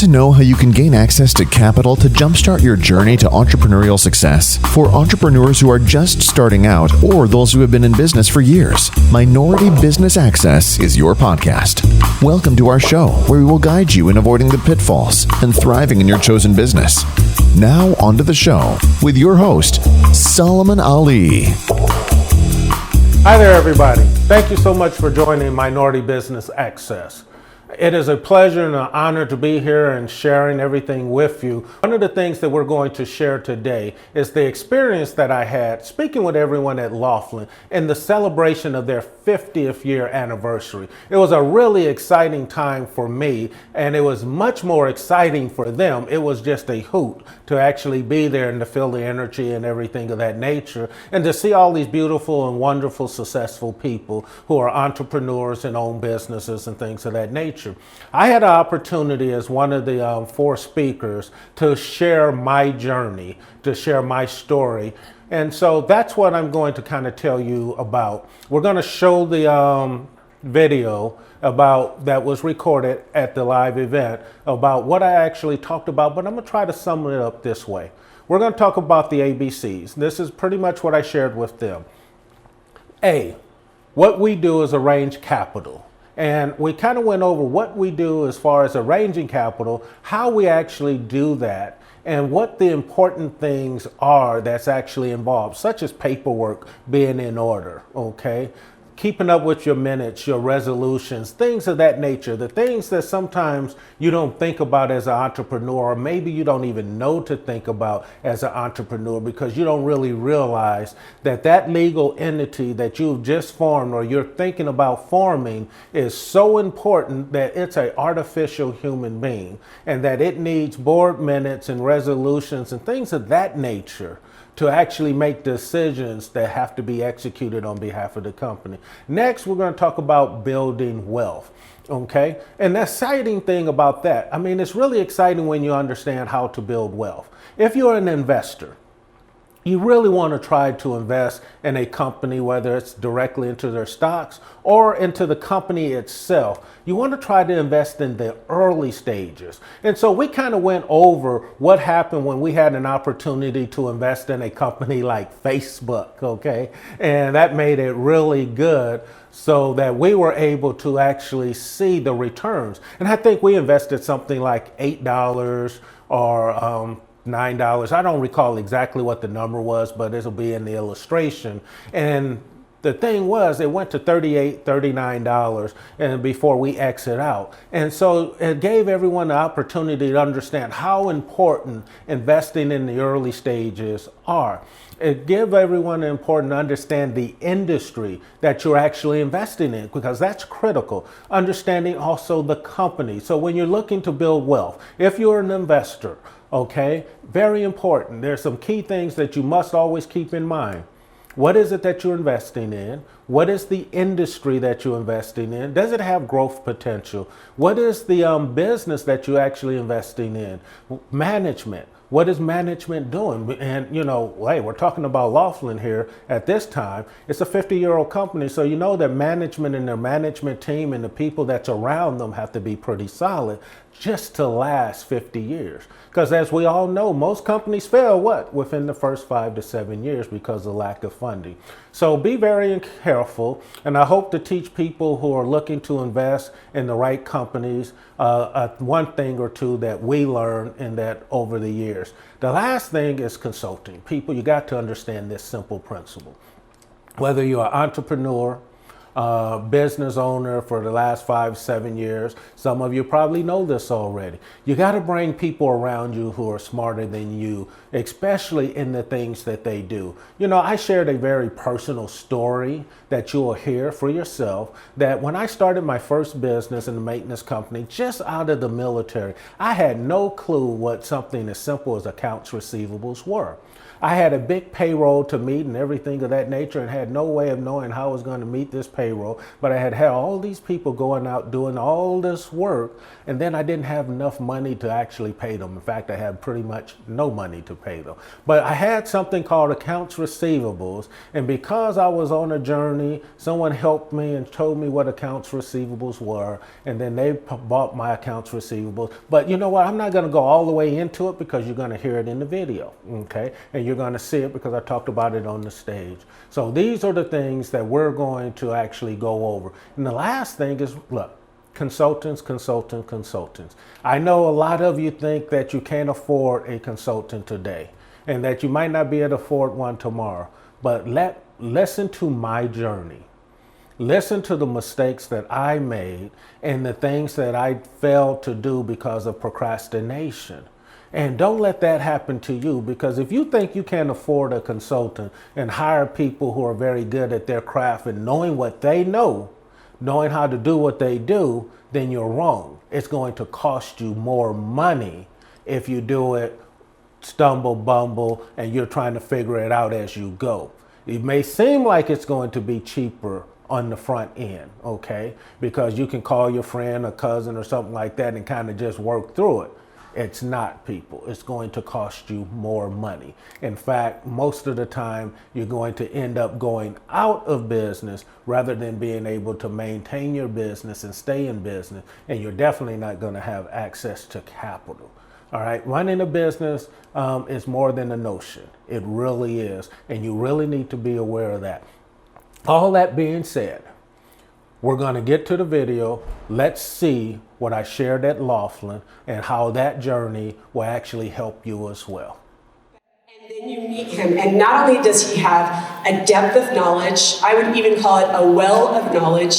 to know how you can gain access to capital to jumpstart your journey to entrepreneurial success? For entrepreneurs who are just starting out or those who have been in business for years, Minority Business Access is your podcast. Welcome to our show, where we will guide you in avoiding the pitfalls and thriving in your chosen business. Now, on to the show with your host, Solomon Ali. Hi there, everybody. Thank you so much for joining Minority Business Access. It is a pleasure and an honor to be here and sharing everything with you. One of the things that we're going to share today is the experience that I had speaking with everyone at Laughlin in the celebration of their 50th year anniversary. It was a really exciting time for me, and it was much more exciting for them. It was just a hoot to actually be there and to feel the energy and everything of that nature, and to see all these beautiful and wonderful, successful people who are entrepreneurs and own businesses and things of that nature. I had an opportunity as one of the 4 speakers to share my journey, to share my story. And so that's what I'm going to kind of tell you about. We're going to show the video about that was recorded at the live event about what I actually talked about, but I'm going to try to sum it up this way. We're going to talk about the ABCs. This is pretty much what I shared with them. A, what we do is arrange capital. And we kind of went over what we do as far as arranging capital, how we actually do that, and what the important things are that's actually involved, such as paperwork being in order, okay? Keeping up with your minutes, your resolutions, things of that nature, the things that sometimes you don't think about as an entrepreneur, or maybe you don't even know to think about as an entrepreneur because you don't really realize that that legal entity that you've just formed or you're thinking about forming is so important that it's an artificial human being and that it needs board minutes and resolutions and things of that nature to actually make decisions that have to be executed on behalf of the company. Next, we're going to talk about building wealth. Okay. And the exciting thing about that, I mean, it's really exciting when you understand how to build wealth. If you're an investor, you really want to try to invest in a company, whether it's directly into their stocks or into the company itself. You want to try to invest in the early stages. And so we kind of went over what happened when we had an opportunity to invest in a company like Facebook, okay? And that made it really good so that we were able to actually see the returns. And I think we invested something like $8 or $9. I don't recall exactly what the number was, but it'll be in the illustration. And the thing was, it went to $38, $39 and before we exit out. And so it gave everyone the opportunity to understand how important investing in the early stages are. It gives everyone important to understand the industry that you're actually investing in, because that's critical. Understanding also the company. So when you're looking to build wealth, if you're an investor, okay, very important. There's some key things that you must always keep in mind. What is it that you're investing in? What is the industry that you're investing in? Does it have growth potential? What is the business that you're actually investing in? Management. What is management doing? And, you know, hey, we're talking about Laughlin here at this time. It's a 50-year-old company, so you know that management and their management team and the people that's around them have to be pretty solid just to last 50 years. Because as we all know, most companies fail within the first 5 to 7 years because of lack of funding. So be very careful, and I hope to teach people who are looking to invest in the right companies one thing or two that we learned in that over the years. The last thing is consulting. People, you got to understand this simple principle. Whether you're an entrepreneur, business owner for the last 5, 7 years. Some of you probably know this already. You got to bring people around you who are smarter than you, especially in the things that they do. You know, I shared a very personal story that you will hear for yourself, that when I started my first business in the maintenance company, just out of the military, I had no clue what something as simple as accounts receivables were. I had a big payroll to meet and everything of that nature, and had no way of knowing how I was going to meet this payroll. But I had all these people going out doing all this work, and then I didn't have enough money to actually pay them. In fact, I had pretty much no money to pay them. But I had something called accounts receivables, and because I was on a journey, someone helped me and told me what accounts receivables were, and then they bought my accounts receivables. But you know what? I'm not going to go all the way into it because you're going to hear it in the video, okay? And you're going to see it because I talked about it on the stage. So these are the things that we're going to actually go over. And the last thing is, look, consultants. I know a lot of you think that you can't afford a consultant today and that you might not be able to afford one tomorrow, but listen to my journey. Listen to the mistakes that I made and the things that I failed to do because of procrastination. And don't let that happen to you, because if you think you can't afford a consultant and hire people who are very good at their craft and knowing what they know, knowing how to do what they do, then you're wrong. It's going to cost you more money if you do it stumble, bumble, and you're trying to figure it out as you go. It may seem like it's going to be cheaper on the front end, okay? Because you can call your friend or cousin or something like that and kind of just work through it. It's not, people. It's going to cost you more money. In fact, most of the time, you're going to end up going out of business rather than being able to maintain your business and stay in business. And you're definitely not going to have access to capital. All right, running a business is more than a notion. It really is. And you really need to be aware of that. All that being said, we're going to get to the video. Let's see what I shared at Laughlin and how that journey will actually help you as well. And then you meet him, and not only does he have a depth of knowledge, I would even call it a well of knowledge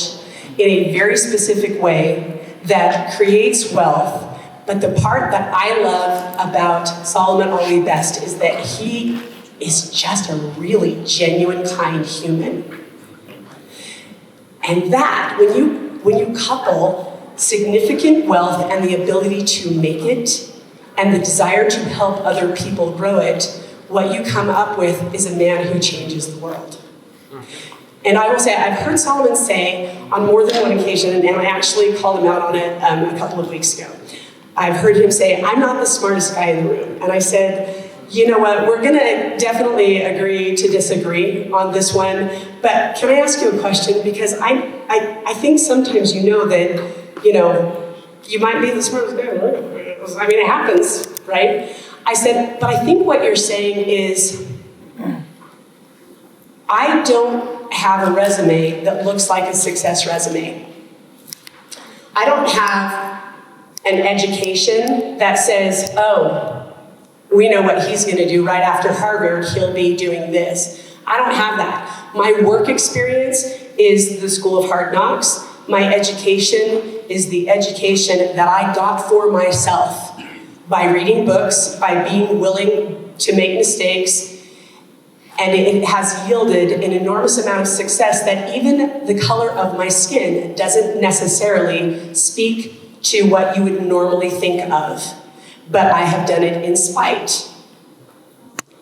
in a very specific way that creates wealth. But the part that I love about Solomon Only Best is that he is just a really genuine, kind human. And that, when you couple significant wealth and the ability to make it and the desire to help other people grow it, what you come up with is a man who changes the world. And I will say, I've heard Solomon say on more than one occasion, and I actually called him out on it a couple of weeks ago. I've heard him say, I'm not the smartest guy in the room. And I said, you know what, we're gonna definitely agree to disagree on this one, but can I ask you a question? Because I think sometimes you know that, you might be the smartest guy in the room. I mean, it happens, right? I said, but I think what you're saying is, I don't have a resume that looks like a success resume. I don't have an education that says, oh, we know what he's going to do right after Harvard, he'll be doing this. I don't have that. My work experience is the School of Hard Knocks. My education is the education that I got for myself by reading books, by being willing to make mistakes, and it has yielded an enormous amount of success that even the color of my skin doesn't necessarily speak to what you would normally think of. But I have done it in spite.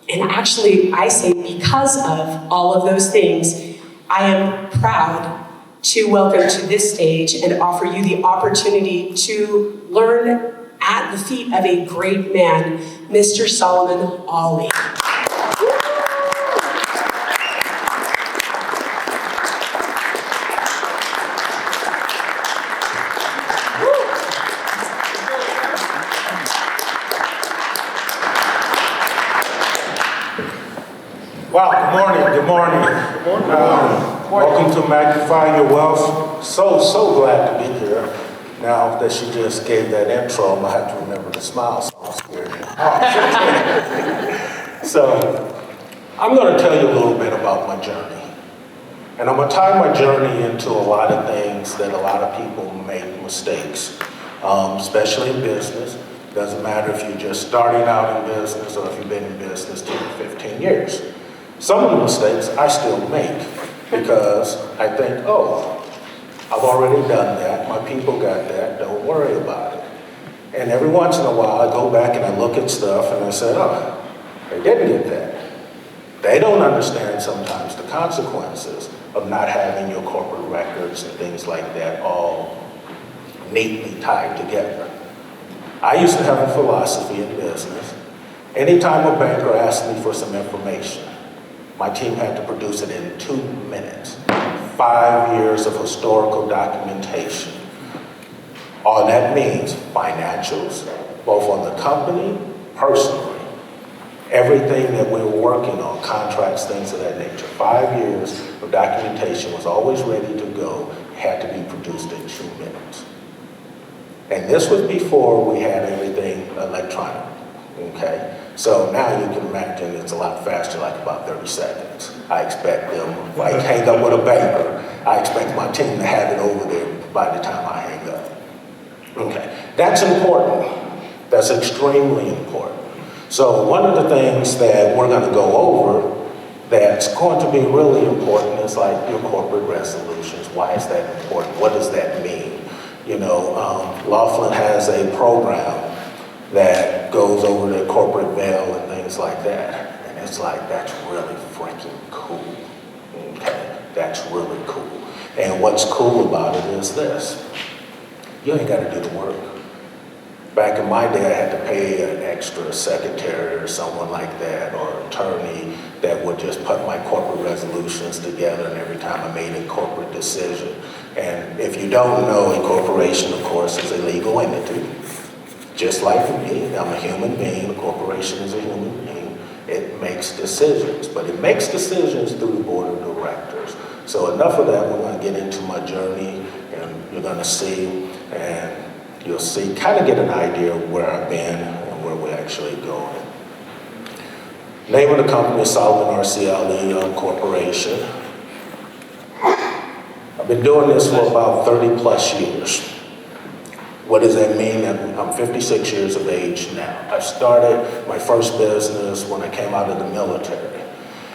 And actually, I say because of all of those things, I am proud to welcome to this stage and offer you the opportunity to learn at the feet of a great man, Mr. Solomon Ollie. Wow, good morning. Welcome to Magnify Your Wealth. So glad to be here. Now that she just gave that intro, I'm gonna have to remember to smile, so I'm scared. So, I'm gonna tell you a little bit about my journey. And I'm gonna tie my journey into a lot of things that a lot of people make mistakes, especially in business. Doesn't matter if you're just starting out in business or if you've been in business 10 or 15 years. Some of the mistakes I still make because I think, oh, I've already done that, my people got that, don't worry about it. And every once in a while I go back and I look at stuff and I say, oh, they didn't get that. They don't understand sometimes the consequences of not having your corporate records and things like that all neatly tied together. I used to have a philosophy in business. Anytime a banker asked me for some information, my team had to produce it in 2 minutes. 5 years of historical documentation. All that means financials, both on the company, personally. Everything that we were working on, contracts, things of that nature. 5 years of documentation was always ready to go, had to be produced in 2 minutes. And this was before we had everything electronic, okay? So now you can imagine it's a lot faster, like about 30 seconds. I expect them, if I hang up with a banker, I expect my team to have it over there by the time I hang up. Okay, that's important. That's extremely important. So one of the things that we're gonna go over that's going to be really important is like your corporate resolutions. Why is that important? What does that mean? You know, Laughlin has a program that goes over the corporate veil and things like that. And it's like, that's really freaking cool. Okay, that's really cool. And what's cool about it is this. You ain't gotta do the work. Back in my day, I had to pay an extra secretary or someone like that, or attorney that would just put my corporate resolutions together, and every time I made a corporate decision. And if you don't know, a corporation, of course, is a legal entity. Just like me, I'm a human being, a corporation is a human being. It makes decisions, but it makes decisions through the board of directors. So enough of that, we're gonna get into my journey, and you're gonna see, and you'll see, kind of get an idea of where I've been and where we're actually going. Name of the company is Solomon RCLE Corporation. I've been doing this for about 30 plus years. What does that mean? I'm 56 years of age now. I started my first business when I came out of the military.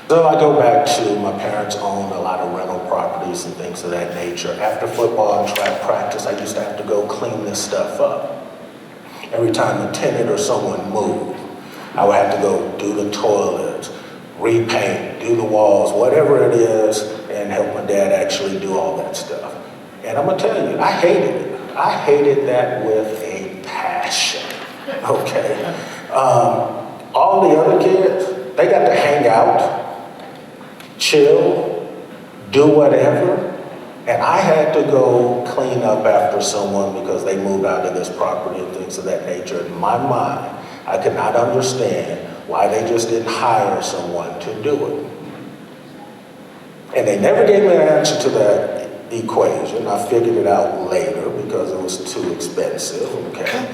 So I go back to my parents owned a lot of rental properties and things of that nature. After football and track practice, I used to have to go clean this stuff up. Every time a tenant or someone moved, I would have to go do the toilets, repaint, do the walls, whatever it is, and help my dad actually do all that stuff. And I'm gonna tell you, I hated it. I hated that with a passion, okay? All the other kids, they got to hang out, chill, do whatever, and I had to go clean up after someone because they moved out of this property and things of that nature. In my mind, I could not understand why they just didn't hire someone to do it. And they never gave me an answer to that equation. I figured it out later because it was too expensive, okay?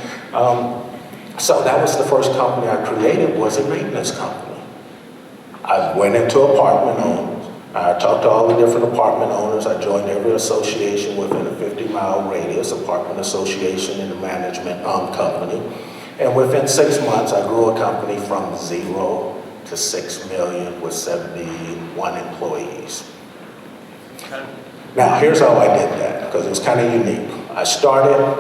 So that was the first company I created, was a maintenance company. I went into apartment owners. I talked to all the different apartment owners. I joined every association within a 50-mile radius, apartment association and a management company. And within 6 months, I grew a company from 0 to 6 million with 71 employees. Okay. Now, here's how I did that, because it was kind of unique. I started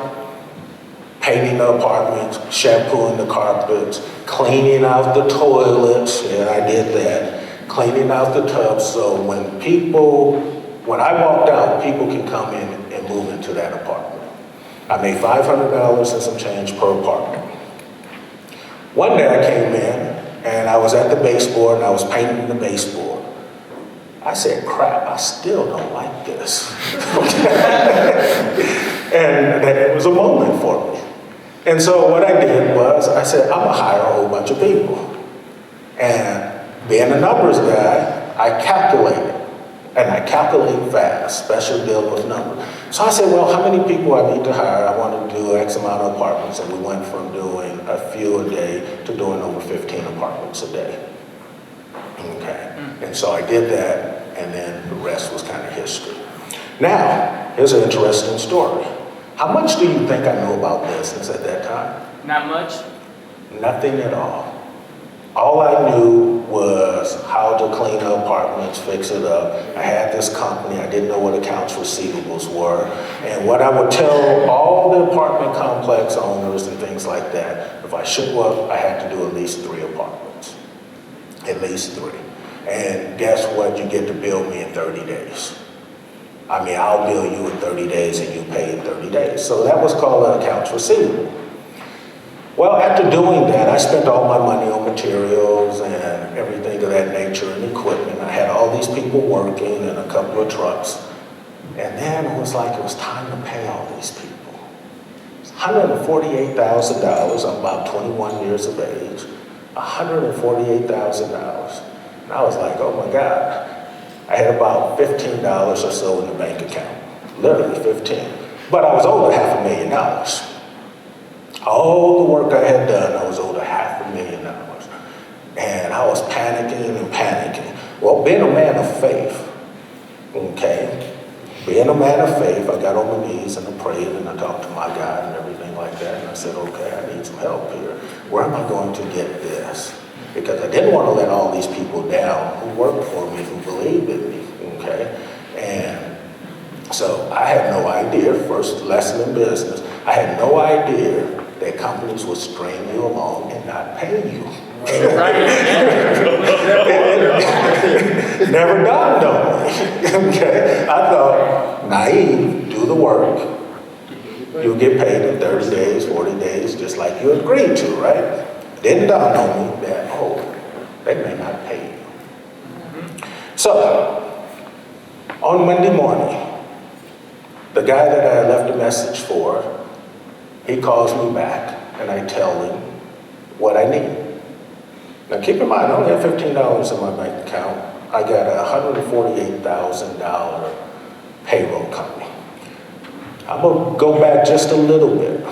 painting the apartments, shampooing the carpets, cleaning out the toilets, and I did that, cleaning out the tubs, so when I walked out, people can come in and move into that apartment. I made $500 and some change per apartment. One day I came in, and I was at the baseboard, and I was painting the baseboard. I said, crap, I still don't like this. And it was a moment for me. And so what I did was, I said, I'm gonna hire a whole bunch of people. And being a numbers guy, I calculated. And I calculate fast, especially dealing with numbers. So I said, well, how many people I need to hire? I want to do X amount of apartments. And we went from doing a few a day to doing over 15 apartments a day. Okay, and so I did that, and then the rest was kind of history. Now, here's an interesting story. How much do you think I knew about business at that time? Not much. Nothing at all. All I knew was how to clean up apartments, fix it up. I had this company. I didn't know what accounts receivables were. And what I would tell all the apartment complex owners and things like that, if I show up, I had to do at least 3 apartments. At least 3. and guess what? You get to bill me in 30 days. I mean, I'll bill you in 30 days and you pay in 30 days. So that was called an accounts receivable. Well, after doing that, I spent all my money on materials and everything of that nature and equipment. I had all these people working and a couple of trucks. And then it was like it was time to pay all these people. $148,000. I'm about 21 years of age. $148,000. And I was like, oh my God. I had about $15 or so in the bank account. Literally 15. But I was owed $500,000. All the work I had done, I was owed $500,000. And I was panicking and panicking. Well, being a man of faith, okay? Being a man of faith, I got on my knees and I prayed and I talked to my God and everything like that. And I said, okay, I need some help here. Where am I going to get this? Because I didn't want to let all these people down who worked for me, who believed in me, okay? And so I had no idea, first lesson in business, I had no idea that companies would string you along and not pay you. Never dawned on me, okay? I thought, naive, do the work. You'll get paid in 30 days, 40 days, just like you agreed to, right? Didn't dawn on me that, oh, they may not pay you. So, on Monday morning, the guy that I left a message for, he calls me back and I tell him what I need. Now keep in mind, I only have $15 in my bank account. I got a $148,000 payroll company. I'm gonna go back just a little bit.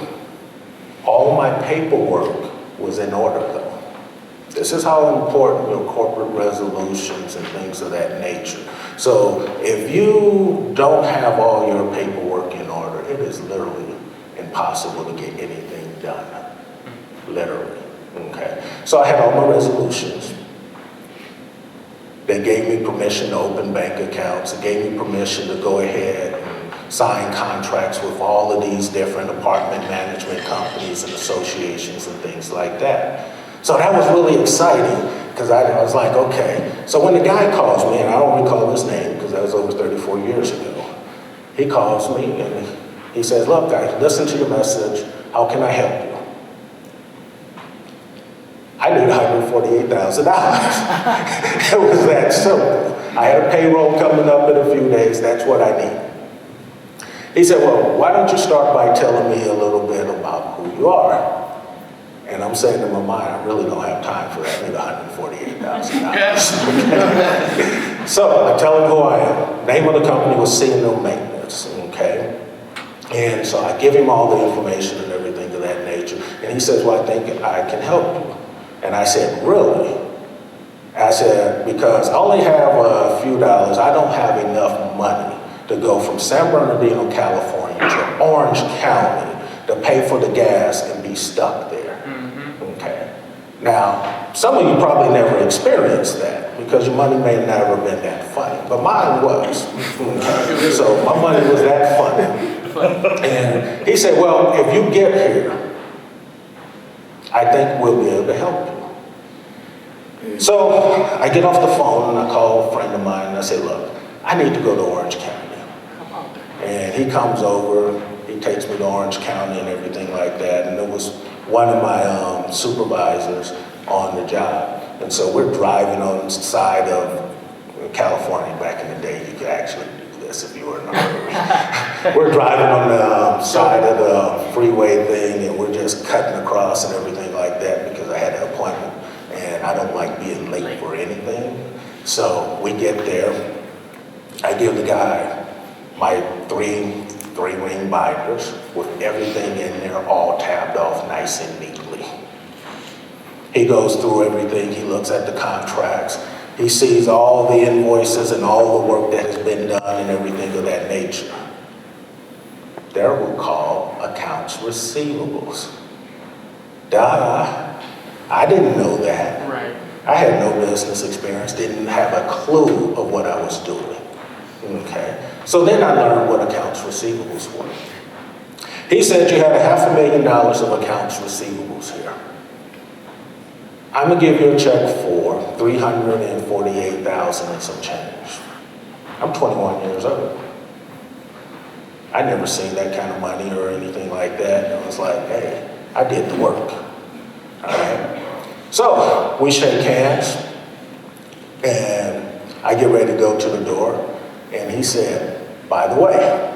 All my paperwork was in order though. This is how important your corporate resolutions and things of that nature. So if you don't have all your paperwork in order, it is literally impossible to get anything done. Literally, okay? So I had all my resolutions. They gave me permission to open bank accounts. They gave me permission to go ahead and sign contracts with all of these different apartment management companies and associations and things like that. So that was really exciting because I was like, okay. So when the guy calls me, and I don't recall his name because that was over 34 years ago, he calls me and he says, look, I listened to your message. How can I help you? I need $148,000. It was that simple. I had a payroll coming up in a few days. That's what I need. He said, well, why don't you start by telling me a little bit about who you are? And I'm saying in my mind, I really don't have time for that. I need $148,000. So I tell him who I am. Name of the company was C&O Maintenance, okay? And so I give him all the information and everything of that nature. And he says, well, I think I can help you. And I said, really? I said, because I only have a few dollars. I don't have enough money to go from San Bernardino, California to Orange County to pay for the gas and be stuck there. Okay. Now, some of you probably never experienced that because your money may never been that funny, but mine was. Okay. So my money was that funny. And he said, well, if you get here, I think we'll be able to help you. So I get off the phone and I call a friend of mine and I say, look, I need to go to Orange County. And he comes over, he takes me to Orange County and everything like that. And it was one of my supervisors on the job. And so we're driving on the side of California. Back in the day, you could actually do this if you were in a hurry. We're driving on the side of the freeway thing and we're just cutting across and everything like that because I had an appointment and I don't like being late for anything. So we get there. I give the guy my three ring binders with everything in there all tabbed off nice and neatly. He goes through everything, he looks at the contracts, he sees all the invoices and all the work that has been done and everything of that nature. They're what we call accounts receivables. Duh, I didn't know that. Right. I had no business experience, didn't have a clue of what I was doing. Okay. So then I learned what accounts receivables were. He said you had $500,000 of accounts receivables here. I'm gonna give you a check for $348,000 and some change. I'm 21 years old. I never seen that kind of money or anything like that. It was like, hey, I did the work. All right. So we shake hands, and I get ready to go to the door, and he said, by the way,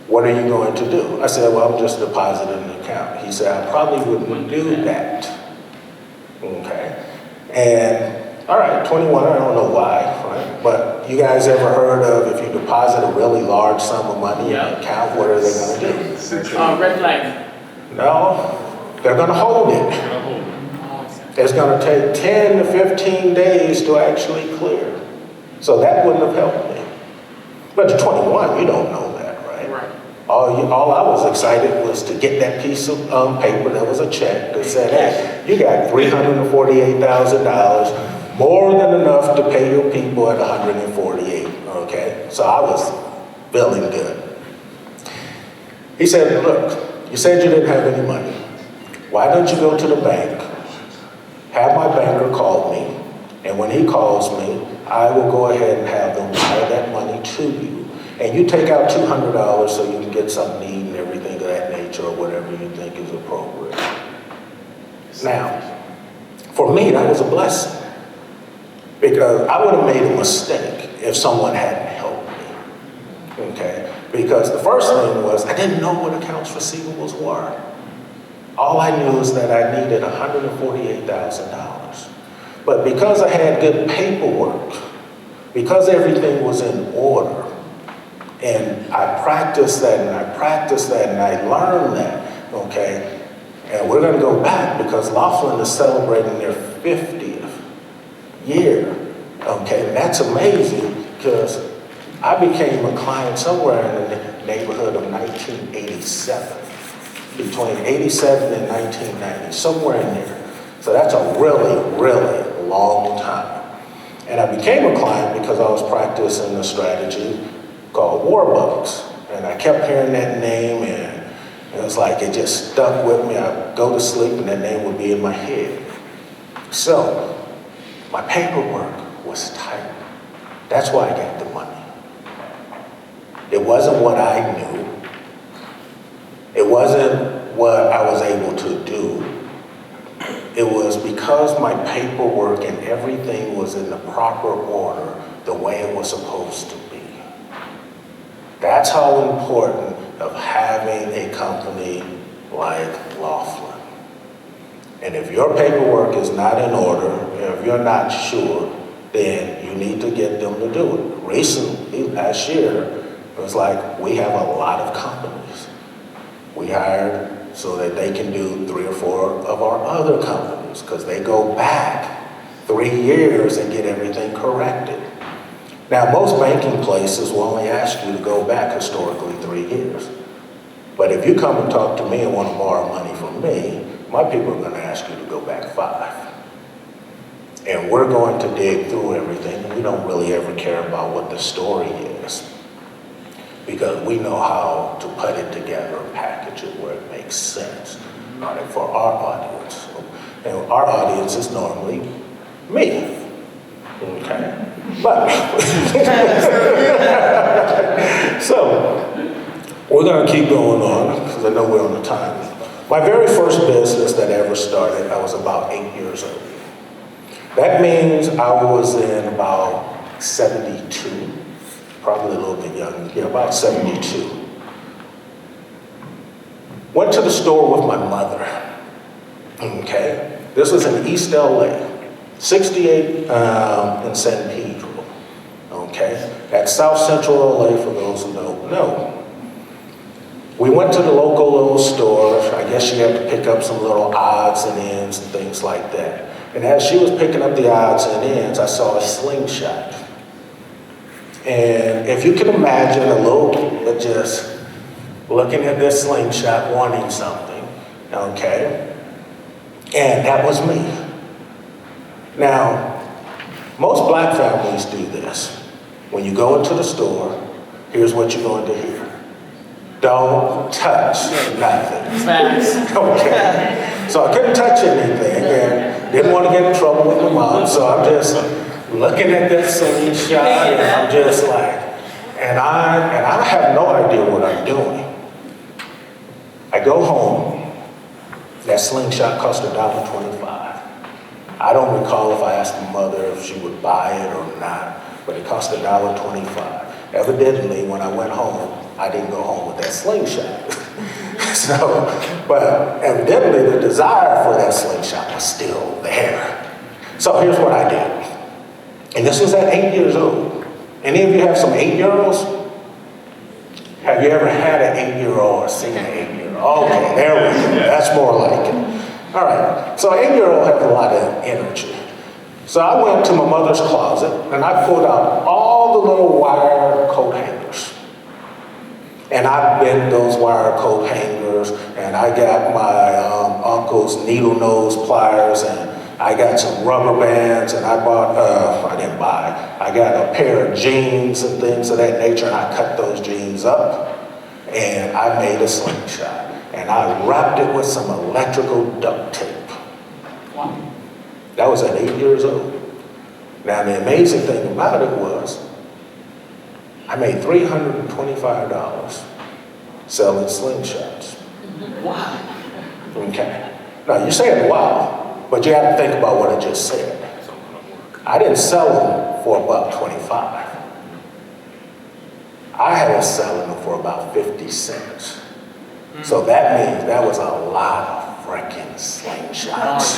what are you going to do? I said, well, I'm just depositing an account. He said, I probably wouldn't do that. Okay. And all right, 21, I don't know why, right? But you guys ever heard of if you deposit a really large sum of money in an account, what are they going to do? Red flag. No, they're going to hold it. It's going to take 10 to 15 days to actually clear. So that wouldn't have helped me. But at 21, you don't know that, right? All I was excited was to get that piece of paper that was a check that said, hey, you got $348,000, more than enough to pay your people at 148, okay? So I was feeling good. He said, look, you said you didn't have any money. Why don't you go to the bank, have my banker call me, and when he calls me, I will go ahead and have them wire that money to you. And you take out $200 so you can get something to eat and everything of that nature or whatever you think is appropriate. Now, for me, that was a blessing. Because I would have made a mistake if someone hadn't helped me. Okay? Because the first thing was I didn't know what accounts receivables were. All I knew is that I needed $148,000. But because I had good paperwork, because everything was in order, and I practiced that and I practiced that and I learned that, okay? And we're gonna go back because Laughlin is celebrating their 50th year, okay? And that's amazing because I became a client somewhere in the neighborhood of 1987, between 87 and 1990, somewhere in there. So that's a really, really long time. And I became a client because I was practicing a strategy called Warbucks. And I kept hearing that name and it was like it just stuck with me. I'd go to sleep and that name would be in my head. So my paperwork was tight. That's why I got the money. It wasn't what I knew. It wasn't what I was able to do. It was because my paperwork and everything was in the proper order, the way it was supposed to be. That's how important of having a company like Laughlin. And if your paperwork is not in order, if you're not sure, then you need to get them to do it. Recently, last year, it was like we have a lot of companies. We hired so that they can do 3 or 4 of our other companies because they go back 3 years and get everything corrected. Now, most banking places will only ask you to go back historically 3 years. But if you come and talk to me and want to borrow money from me, my people are going to ask you to go back 5. And we're going to dig through everything. We don't really ever care about what the story is because we know how to put it together and package it where it makes sense for our audience. And our audience is normally me. Okay? But, so, we're going to keep going on because I know we're on the time. My very first business that I ever started, I was about 8 years old. That means I was in about 72, probably a little bit young, yeah, about 72. Went to the store with my mother, okay? This was in East LA, 68 in San Pedro, okay? At South Central LA, for those who don't know. We went to the local little store. I guess you had to pick up some little odds and ends and things like that. And as she was picking up the odds and ends, I saw a slingshot. And if you can imagine a little kid just looking at this slingshot, wanting something, okay? And that was me. Now, most black families do this. When you go into the store, here's what you're going to hear. Don't touch nothing. Facts. Okay. So I couldn't touch anything and didn't want to get in trouble with my mom. So I'm just looking at that slingshot and I'm just like, and I have no idea what I'm doing. I go home, that slingshot cost $1.25. I don't recall if I asked my mother if she would buy it or not, but it cost $1.25. Evidently, when I went home, I didn't go home with that slingshot. So, but evidently the desire for that slingshot was still there. So here's what I did. And this was at 8 years old. Any of you have some 8-year-olds? Have you ever had an 8-year-old or seen an 8-year-old? Okay, there we go. That's more like it. All right, so an 8-year-old has a lot of energy. So I went to my mother's closet and I pulled out all the little wire coat hangers. And I bent those wire coat hangers and I got my uncle's needle nose pliers and I got some rubber bands and I got a pair of jeans and things of that nature and I cut those jeans up and I made a slingshot and I wrapped it with some electrical duct tape. Wow. That was at 8 years old. Now the amazing thing about it was I made $325 selling slingshots. Wow. Okay. Now you're saying wow, but you have to think about what I just said. I didn't sell them for $1.25. I was selling them for about 50 cents. So that means that was a lot of freaking slingshots.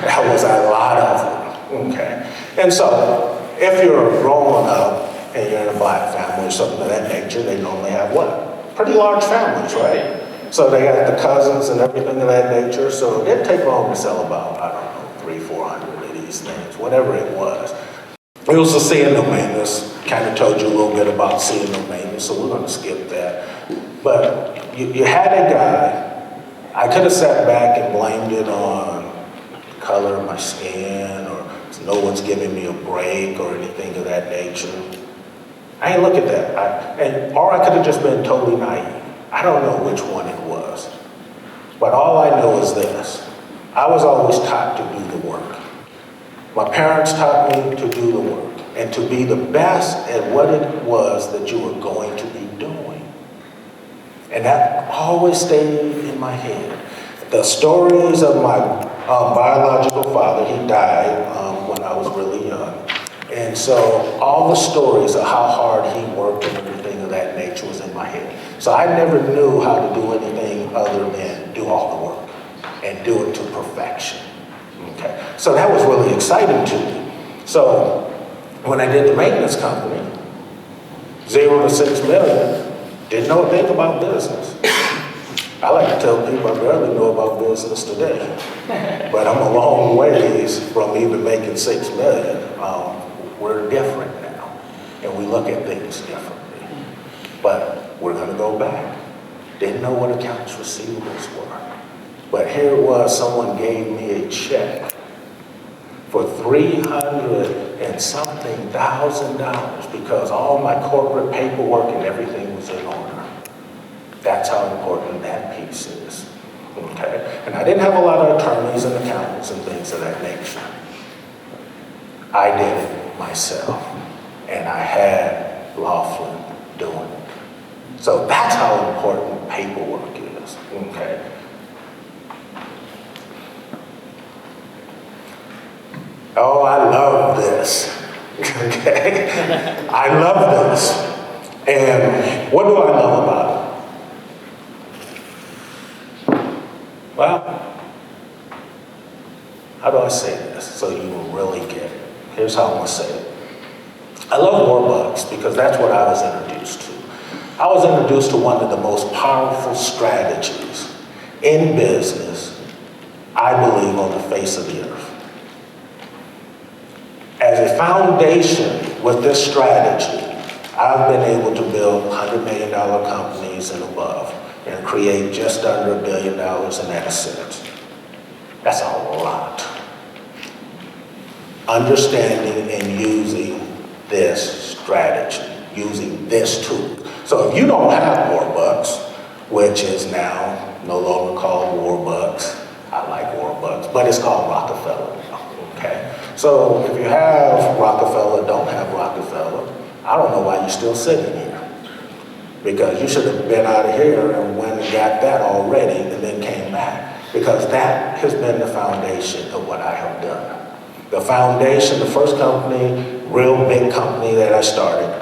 That was a lot of them. Okay. And so if you're growing up and you're in a black family or something of that nature, they normally have what? Pretty large families, right? So they got the cousins and everything of that nature. So it didn't take long to sell about, I don't know, 300-400 of these things, whatever it was. It was a C&O maintenance. Kind of told you a little bit about C&O maintenance, so we're going to skip that. But you had a guy, I could have sat back and blamed it on the color of my skin or no one's giving me a break or anything of that nature. I ain't look at that. Or I could have just been totally naive. I don't know which one it was. But all I know is this. I was always taught to do the work. My parents taught me to do the work and to be the best at what it was that you were going to be doing. And that always stayed in my head. The stories of my biological father, he died when I was really young. And so all the stories of how hard he worked and everything of that nature was in my head. So I never knew how to do anything other than do all the work and do it to perfection. Okay. So that was really exciting to me. So when I did the maintenance company, 0 to 6 million, didn't know a thing about business. I like to tell people I barely know about business today. But I'm a long ways from even making 6 million. We're different now, and we look at things differently. But we're going to go back. Didn't know what accounts receivables were. But here it was, someone gave me a check for $300 and something thousand because all my corporate paperwork and everything was in order. That's how important that piece is. Okay? And I didn't have a lot of attorneys and accountants and things of that nature. I did it myself. And I had Laughlin doing it. So that's how important paperwork is. Okay? Oh, I love this. Okay? I love this. And what do I love about it? Well, how do I say this so you will really get it? Here's how I'm going to say it. I love Warbucks because that's what I was introduced to. I was introduced to one of the most powerful strategies in business, I believe, on the face of the earth. As a foundation with this strategy, I've been able to build $100 million companies and above and create just under $1 billion in assets. That's a lot. Understanding and using this strategy, using this tool. So if you don't have Warbucks, which is now no longer called Warbucks. I like Warbucks, but it's called Rockefeller now, okay? So if you have Rockefeller, don't have Rockefeller, I don't know why you're still sitting here. Because you should have been out of here and went and got that already and then came back. Because that has been the foundation of what I have done. The foundation, the first company, real big company that I started,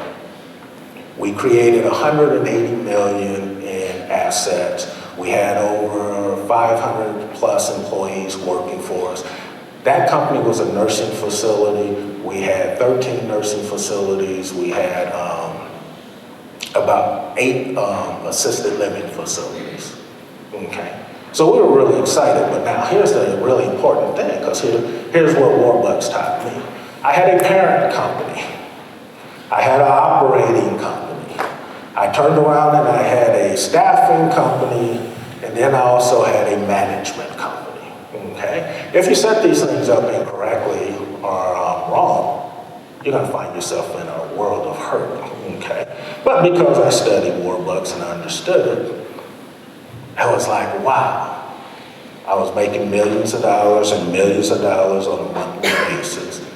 we created 180 million in assets. We had over 500 plus employees working for us. That company was a nursing facility. We had 13 nursing facilities. We had about 8 assisted living facilities. Okay. So we were really excited, but now here's the really important thing, because here's what Warbucks taught me. I had a parent company. I had an operating company. I turned around and I had a staffing company, and then I also had a management company, okay? If you set these things up incorrectly or wrong, you're gonna find yourself in a world of hurt, okay? But because I studied Warbucks and I understood it, I was like, wow. I was making millions of dollars and millions of dollars on a monthly basis.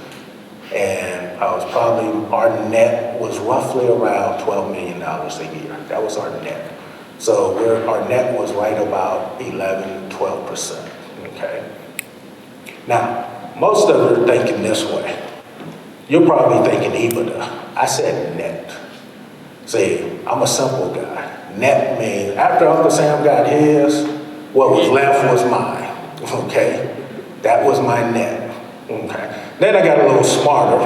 And I was our net was roughly around $12 million a year. That was our net. So our net was right about 11, 12%, okay? Now, most of you are thinking this way. You're probably thinking EBITDA. I said net. See, I'm a simple guy. Net means, after Uncle Sam got his, what was left was mine, okay? That was my net, okay? Then I got a little smarter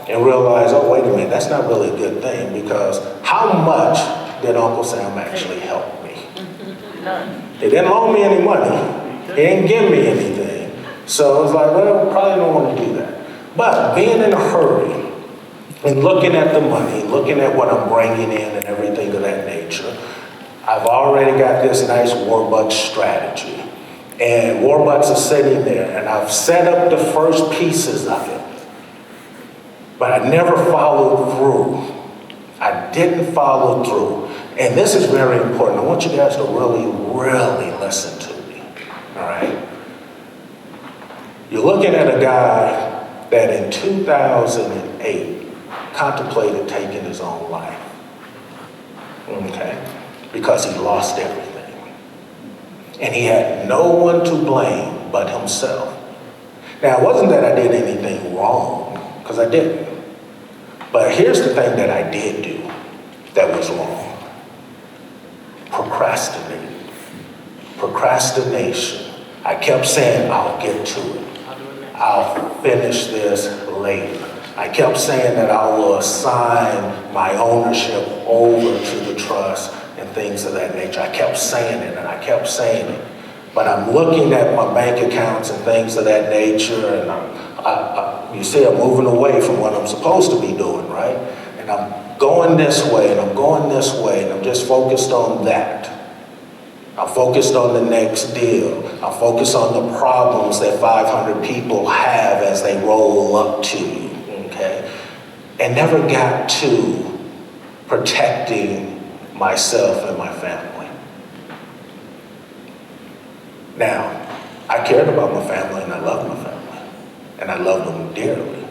and realized, oh, wait a minute, that's not really a good thing, because how much did Uncle Sam actually help me? He didn't loan me any money. He didn't give me anything. So I was like, well, probably don't want to do that. But being in a hurry and looking at the money, looking at what I'm bringing in and everything of that nature, I've already got this nice Warbucks strategy. And Warbucks is sitting there, and I've set up the first pieces of it. But I never followed through. I didn't follow through. And this is very important. I want you guys to really, really listen to me, all right? You're looking at a guy that in 2008 contemplated taking his own life, okay? Because he lost everything. And he had no one to blame but himself. Now, it wasn't that I did anything wrong, because I didn't. But here's the thing that I did do that was wrong. Procrastinating. Procrastination. I kept saying, I'll get to it. I'll finish this later. I kept saying that I will assign my ownership over to the trust and things of that nature. I kept saying it and I kept saying it. But I'm looking at my bank accounts and things of that nature, and you see I'm moving away from what I'm supposed to be doing, right? And I'm going this way and I'm going this way, and I'm just focused on that. I'm focused on the next deal. I'm focused on the problems that 500 people have as they roll up to you, okay? And never got to protecting myself and my family. Now, I cared about my family and I loved my family. And I loved them dearly.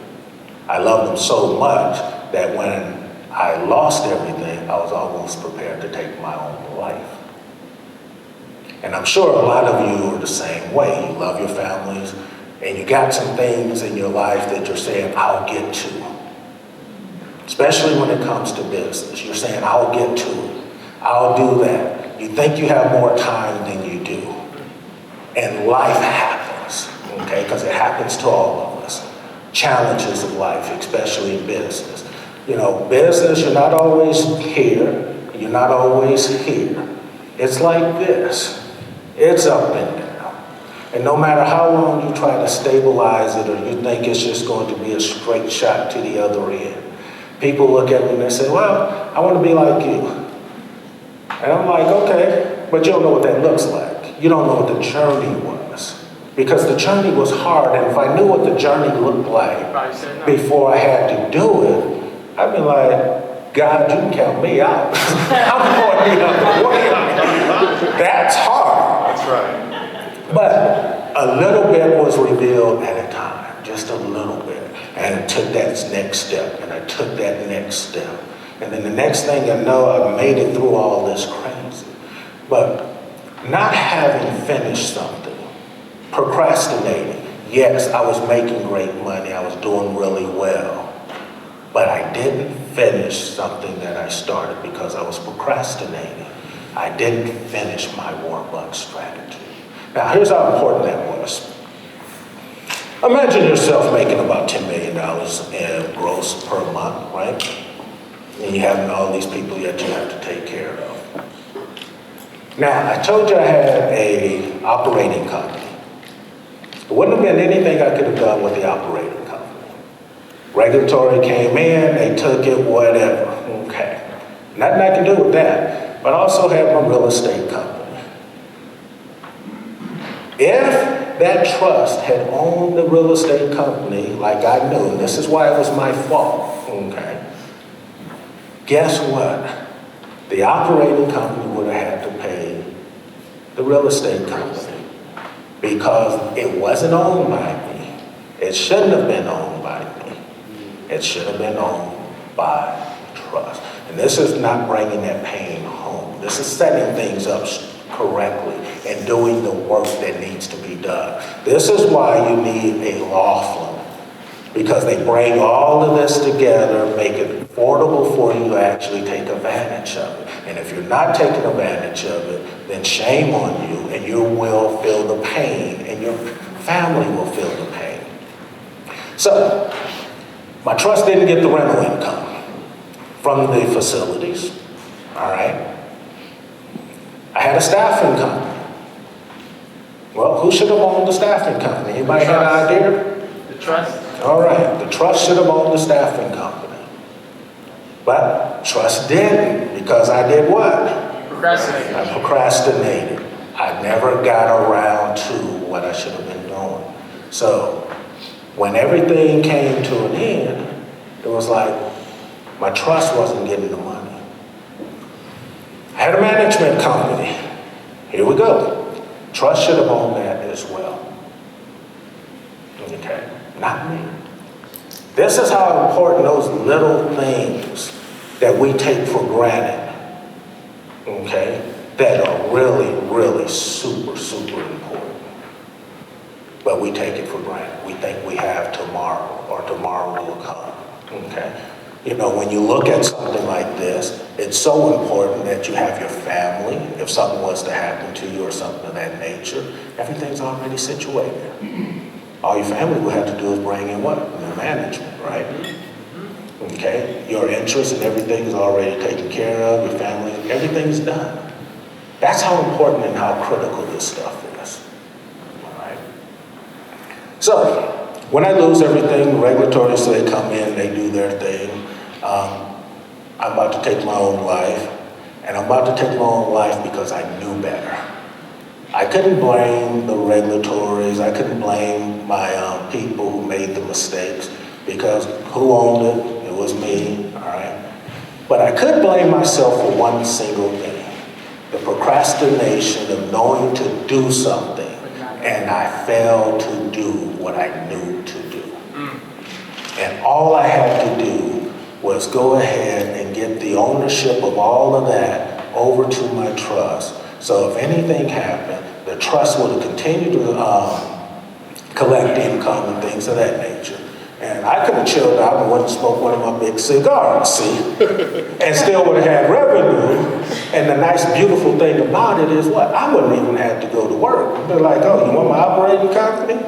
I loved them so much that when I lost everything, I was almost prepared to take my own life. And I'm sure a lot of you are the same way. You love your families, and you got some things in your life that you're saying, I'll get to. Especially when it comes to business. You're saying, I'll get to it. I'll do that. You think you have more time than you do. And life happens, okay? Because it happens to all of us. Challenges of life, especially in business. You know, business, you're not always here. You're not always here. It's like this. It's up and down. And no matter how long you try to stabilize it, or you think it's just going to be a straight shot to the other end, people look at me and they say, well, I want to be like you. And I'm like, okay, but you don't know what that looks like. You don't know what the journey was. Because the journey was hard, and if I knew what the journey looked like before I had to do it, I'd be like, God, you can count me out. I'm going the other way. That's hard. right. But a little bit was revealed at a time, just a little bit. And I took that next step, and I took that next step. And then the next thing I know, I made it through all this crazy. But not having finished something, procrastinating. Yes, I was making great money, I was doing really well. But I didn't finish something that I started because I was procrastinating. I didn't finish my workbook strategy. Now, here's how important that was. Imagine yourself making about $10 million in gross per month, right? And you have all these people that you have to take care of. Now, I told you I had an operating company. It wouldn't have been anything I could have done with the operating company. Regulatory came in, they took it, whatever. Okay. Nothing I can do with that. But I also had my real estate company. If that trust had owned the real estate company like I knew, and this is why it was my fault, okay, guess what? The operating company would have had to pay the real estate company because it wasn't owned by me. It shouldn't have been owned by me. It should have been owned by trust. And this is not bringing that pain home. This is setting things up correctly and doing the work that needs to be done. This is why you need a Laughlin, because they bring all of this together, make it affordable for you to actually take advantage of it. And if you're not taking advantage of it, then shame on you, and you will feel the pain, and your family will feel the pain. So, my trust didn't get the rental income from the facilities, all right? I had a staffing company. Well, who should have owned the staffing company? Anybody have an idea? The trust. All right, the trust should have owned the staffing company. But trust didn't, because I did what? Procrastinated. I procrastinated. I never got around to what I should have been doing. So when everything came to an end, it was like my trust wasn't getting the money. I had a management company. Here we go. Trust should have owned that as well. Okay, not me. This is how important those little things that we take for granted, okay, that are really, really super, super important. But we take it for granted. We think we have tomorrow, or tomorrow will come, okay? You know, when you look at something like this, it's so important that you have your family. If something was to happen to you or something of that nature, everything's already situated. All your family will have to do is bring in what? Your management, right? Okay? Your interests and everything is already taken care of, your family, everything's done. That's how important and how critical this stuff is. All right? So, when I lose everything, regulatory, so they come in, they do their thing. I'm about to take my own life, and I'm about to take my own life because I knew better. I couldn't blame the regulatories, I couldn't blame my people who made the mistakes, because who owned it? It was me, all right? But I could blame myself for one single thing, the procrastination of knowing to do something, and I failed to do what I knew to do. And all I had to do was go ahead and get the ownership of all of that over to my trust. So if anything happened, the trust would have continued to collect income and things of that nature. And I could have chilled out and went and smoked one of my big cigars, see? And still would have had revenue. And the nice, beautiful thing about it is what? I wouldn't even have to go to work. They're like, oh, you want my operating company?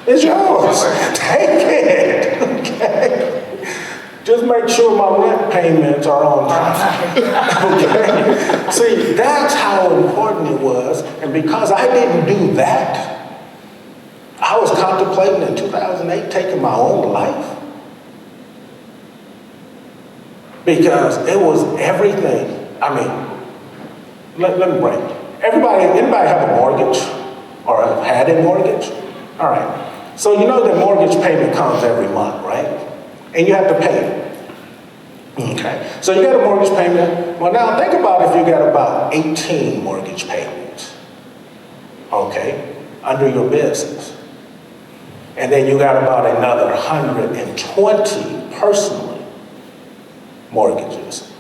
It's yours. Take it, okay? Just make sure my rent payments are on time, okay? See, that's how important it was. And because I didn't do that, I was contemplating in 2008 taking my own life. Because it was everything. I mean, let me break. Anybody have a mortgage or have had a mortgage? All right. So you know that mortgage payment comes every month, right? And you have to pay it. Okay. So you got a mortgage payment. Well, now think about if you got about 18 mortgage payments. okay, under your business. And then you got about another 120 personally mortgages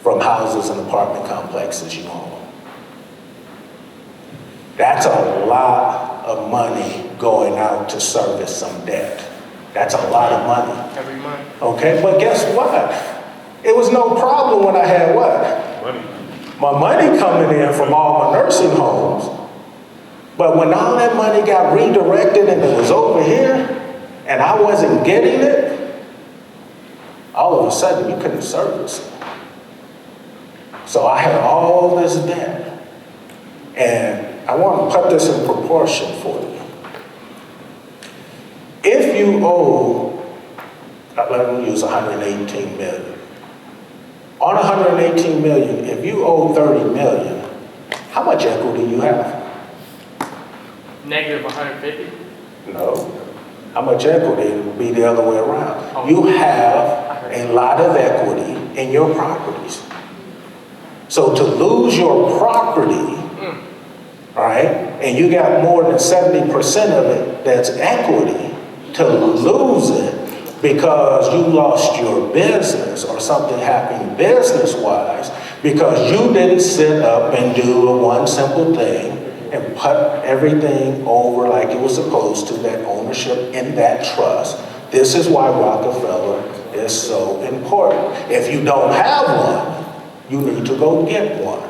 from houses and apartment complexes you own. That's a lot of money going out to service some debt. That's a lot of money. Every month. Okay, but guess what? It was no problem when I had what? Money. My money coming in from all my nursing homes. But when all that money got redirected and it was over here, and I wasn't getting it, all of a sudden you couldn't service it. So I had all this debt. And I want to put this in proportion for you. If you owe, let me use 118 million. On 118 million, if you owe 30 million, how much equity do you have? Negative 150? No. How much equity would be the other way around? You have a lot of equity in your properties. So to lose your property, right, and you got more than 70% of it that's equity, to lose it because you lost your business or something happened business-wise because you didn't sit up and do the one simple thing and put everything over like it was supposed to, that ownership in that trust. This is why Rockefeller is so important. If you don't have one, you need to go get one.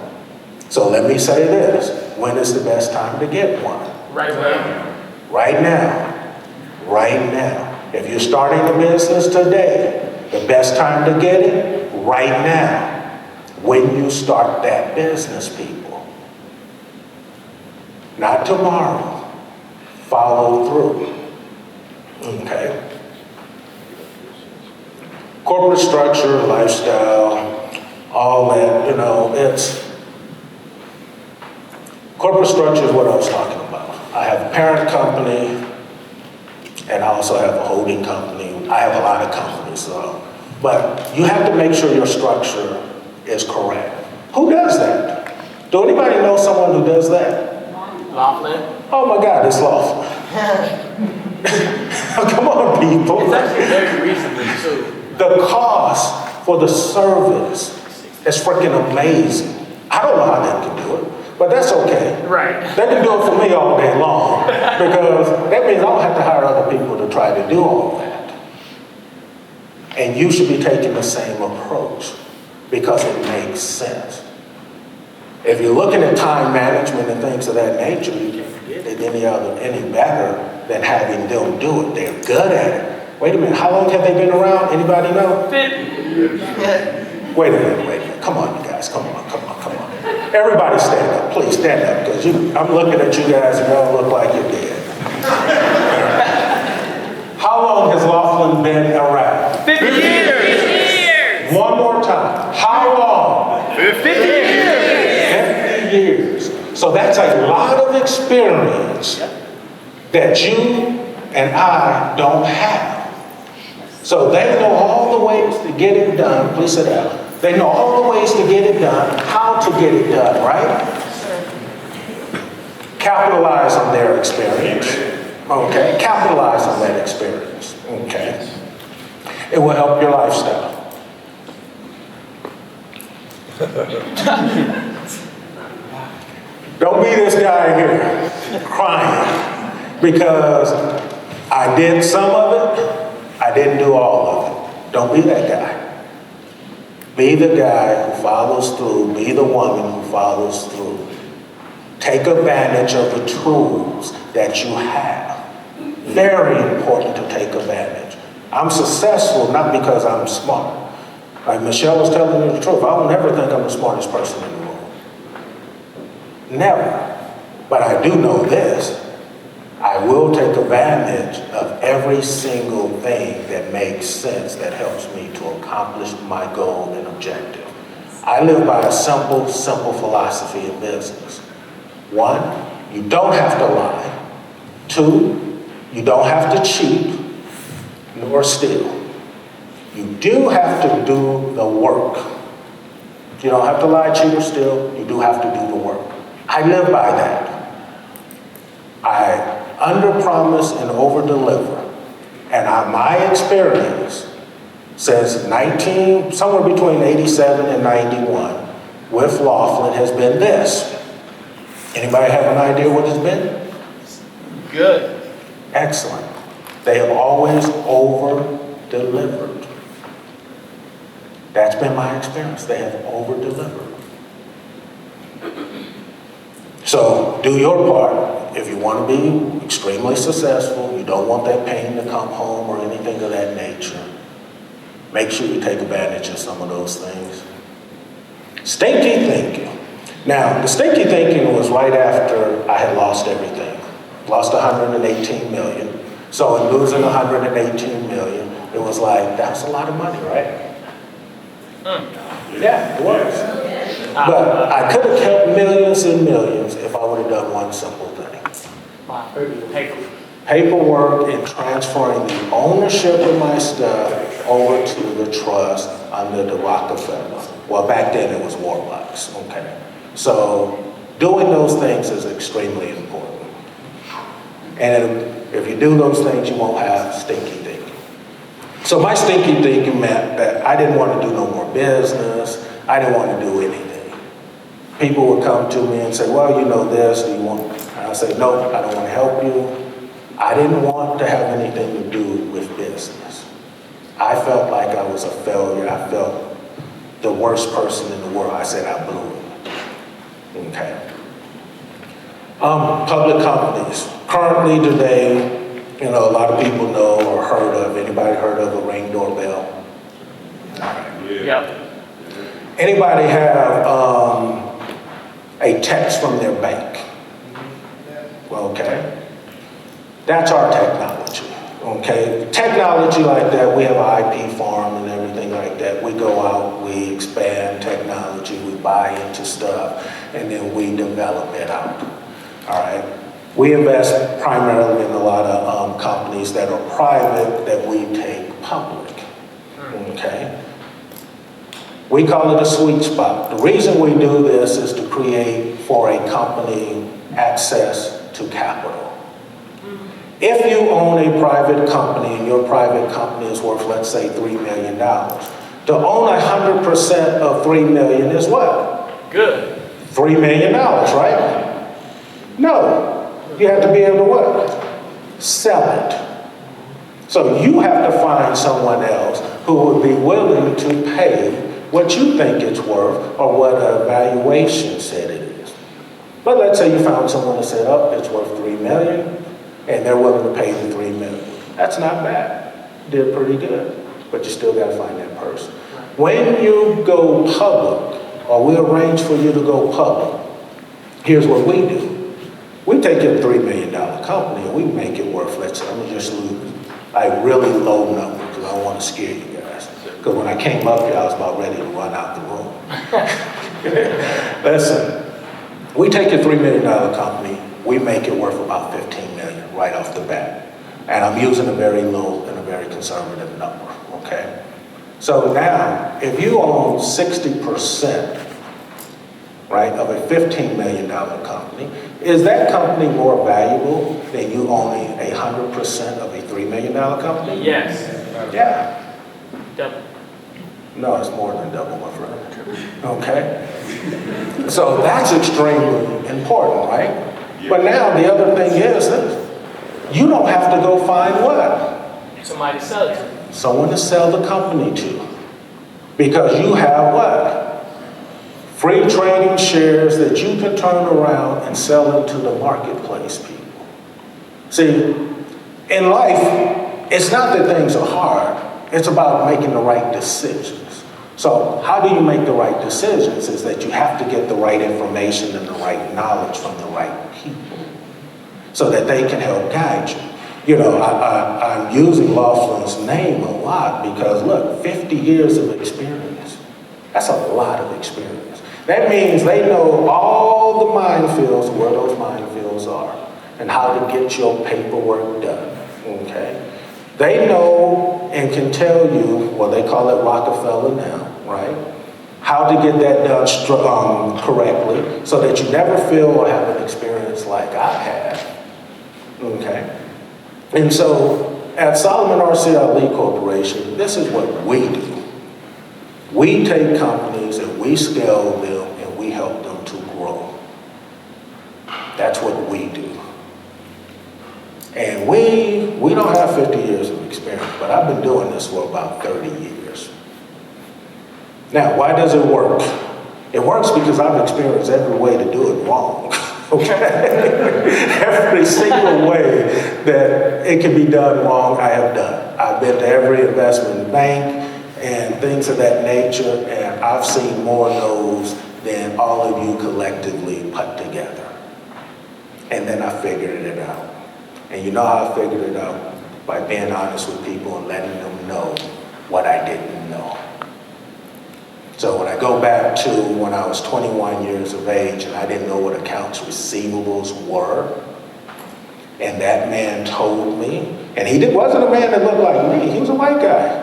So let me say this. When is the best time to get one? Right now. Right now. Right now. If you're starting a business today, the best time to get it, right now. When you start that business, people. Not tomorrow. Follow through. Okay? Corporate structure, lifestyle, all that, it's... Corporate structure is what I was talking about. I have a parent company, and I also have a holding company. I have a lot of companies, but you have to make sure your structure is correct. Who does that? Do anybody know someone who does that? Laughlin. Oh my God, it's Laughlin. Come on, people. It's actually very recently, too. The cost for the service is freaking amazing. I don't know how they can do it. But that's okay. Right. They can do it for me all day long because that means I don't have to hire other people to try to do all that. And you should be taking the same approach because it makes sense. If you're looking at time management and things of that nature, you can't get it any better than having them do it. They're good at it. Wait a minute, how long have they been around? Anybody know? 50. Wait a minute. Come on, you guys. Come on. Everybody stand up. Please stand up, because I'm looking at you guys and y'all look like you're dead. How long has Laughlin been around? 50 years. One more time. How long? 50 years. 50 years. So that's a lot of experience that you and I don't have. So they know all the ways to get it done. Please sit down. They know all the ways to get it done, how to get it done, right? Capitalize on their experience. Okay, capitalize on that experience. Okay. It will help your lifestyle. Don't be this guy here crying because I did some of it, I didn't do all of it. Don't be that guy. Be the guy who follows through. Be the woman who follows through. Take advantage of the tools that you have. Very important to take advantage. I'm successful not because I'm smart. Like Michelle was telling you the truth. I don't ever think I'm the smartest person in the room. Never. But I do know this. I will take advantage of every single thing that makes sense, that helps me to accomplish my goal and objective. I live by a simple philosophy in business. 1, you don't have to lie. 2, you don't have to cheat nor steal. You do have to do the work. You don't have to lie, cheat, or steal. You do have to do the work. I live by that. I under-promise and over-deliver. And my experience since somewhere between 87 and 91 with Laughlin has been this. Anybody have an idea what it's been? Good. Excellent. They have always over-delivered. That's been my experience. They have over-delivered. So do your part. If you want to be extremely successful, you don't want that pain to come home or anything of that nature, make sure you take advantage of some of those things. Stinky thinking. Now, the stinky thinking was right after I had lost everything. Lost 118 million. So in losing 118 million, it was like, that's a lot of money, right? Yeah, it was. But I could have kept millions and millions if I would have done one simple thing. Paperwork and transferring the ownership of my stuff over to the trust under the Rockefeller. Well, back then it was Warbucks, okay? So doing those things is extremely important. And if you do those things, you won't have stinky thinking. So my stinky thinking meant that I didn't want to do no more business. I didn't want to do anything. People would come to me and say, well, you know this, do you want? And I say, no, I don't want to help you. I didn't want to have anything to do with business. I felt like I was a failure. I felt the worst person in the world. I said I blew it. Okay. Public companies. Currently today, a lot of people know or heard of. Anybody heard of a Ring doorbell? All right. Yeah. Anybody have a text from their bank? Okay. That's our technology. Okay. Technology like that, we have an IP farm and everything like that. We go out, we expand technology, we buy into stuff, and then we develop it out. All right. We invest primarily in a lot of companies that are private that we take public. Okay. We call it a sweet spot. The reason we do this is to create for a company access to capital. If you own a private company and your private company is worth, let's say, $3 million, to own 100% of $3 million is what? Good. $3 million, right? No. You have to be able to what? Sell it. So you have to find someone else who would be willing to pay what you think it's worth or what a valuation said it is. But let's say you found someone that said, oh, it's worth $3 million, and they're willing to pay the $3 million. That's not bad. Did pretty good. But you still got to find that person. When you go public, or we arrange for you to go public, here's what we do. We take a $3 million company and we make it worth, let's say, I'm going to just lose a really low number because I don't want to scare you guys. Because when I came up here, I was about ready to run out the room. Listen, we take a $3 million company, we make it worth about $15 million right off the bat. And I'm using a very low and a very conservative number, okay? So now, if you own 60%, right, of a $15 million company, is that company more valuable than you owning 100% of a $3 million company? Yes. Yeah. Double. No, it's more than double, my friend. Okay? So that's extremely important, right? But now the other thing is this. You don't have to go find what? Somebody to sell it to. Someone to sell the company to. Because you have what? Free trading shares that you can turn around and sell into the marketplace, people. See, in life, it's not that things are hard. It's about making the right decisions. So how do you make the right decisions? Is that you have to get the right information and the right knowledge from the right people so that they can help guide you. You know, I'm using Laughlin's name a lot because, look, 50 years of experience. That's a lot of experience. That means they know all the minefields, where those minefields are, and how to get your paperwork done, okay? They know and can tell you, well, they call it Rockefeller now, right? How to get that done correctly so that you never feel or have an experience like I had, Okay? And so at Solomon RCR Lee Corporation, this is what we do. We take companies and we scale them and we help them to grow. That's what we do. And we don't have 50 years of experience, but I've been doing this for about 30 years. Now, why does it work? It works because I've experienced every way to do it wrong. Okay? Every single way that it can be done wrong, I have done. I've been to every investment bank and things of that nature, and I've seen more no's than all of you collectively put together. And then I figured it out. And you know how I figured it out? By being honest with people and letting them know what I didn't know. So when I go back to when I was 21 years of age and I didn't know what accounts receivables were, and that man told me, and he wasn't a man that looked like me, he was a white guy.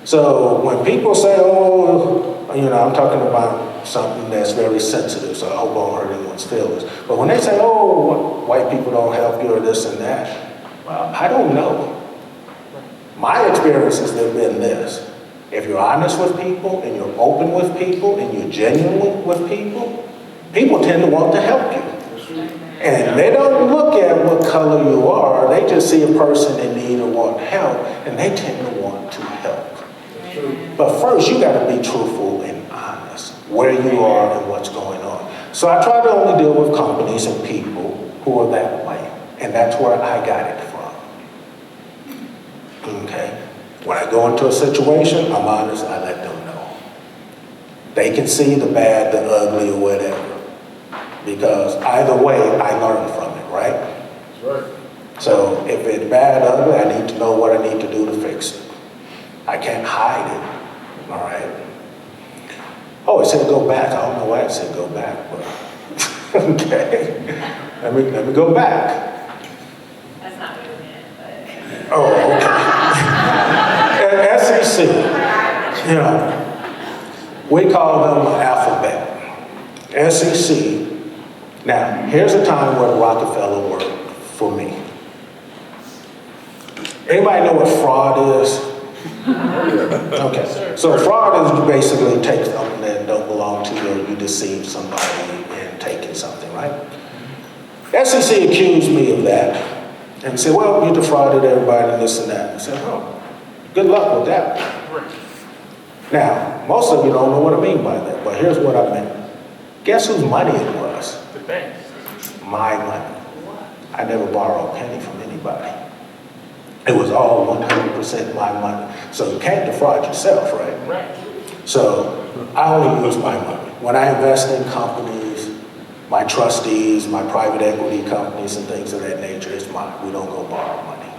So when people say, oh, I'm talking about something that's very sensitive, so I hope I don't hurt anyone's feelings. But when they say, oh, white people don't help you or this and that, well, I don't know. My experiences have been this. If you're honest with people and you're open with people and you're genuine with people, people tend to want to help you. And they don't look at what color you are, they just see a person in need or want help, and they tend to want to help. But first, you got to be truthful and honest where you are and what's going on. So I try to only deal with companies and people who are that way. And that's where I got it from. Okay? When I go into a situation, I'm honest, I let them know. They can see the bad, the ugly, or whatever. Because either way, I learn from it, right? That's right. So if it's bad, ugly, I need to know what I need to do to fix it. I can't hide it, all right? Oh, it said go back. I don't know why it said go back, but okay. Let me go back. That's not what it meant, but. Oh, okay. SEC, we call them the alphabet. SEC. Now, here's a time where Rockefeller worked for me. Anybody know what fraud is? Okay, so fraud is basically take something that don't belong to you, or you deceive somebody in taking something, right? SEC accused me of that and said, well, you defrauded everybody and this and that. I said, oh, good luck with that. Now, most of you don't know what I mean by that, but here's what I meant. Guess whose money it was? The bank. My money. I never borrowed a penny from anybody. It was all 100% my money. So you can't defraud yourself, right? Right. So I only use my money. When I invest in companies, my trustees, my private equity companies and things of that nature, it's mine. We don't go borrow money.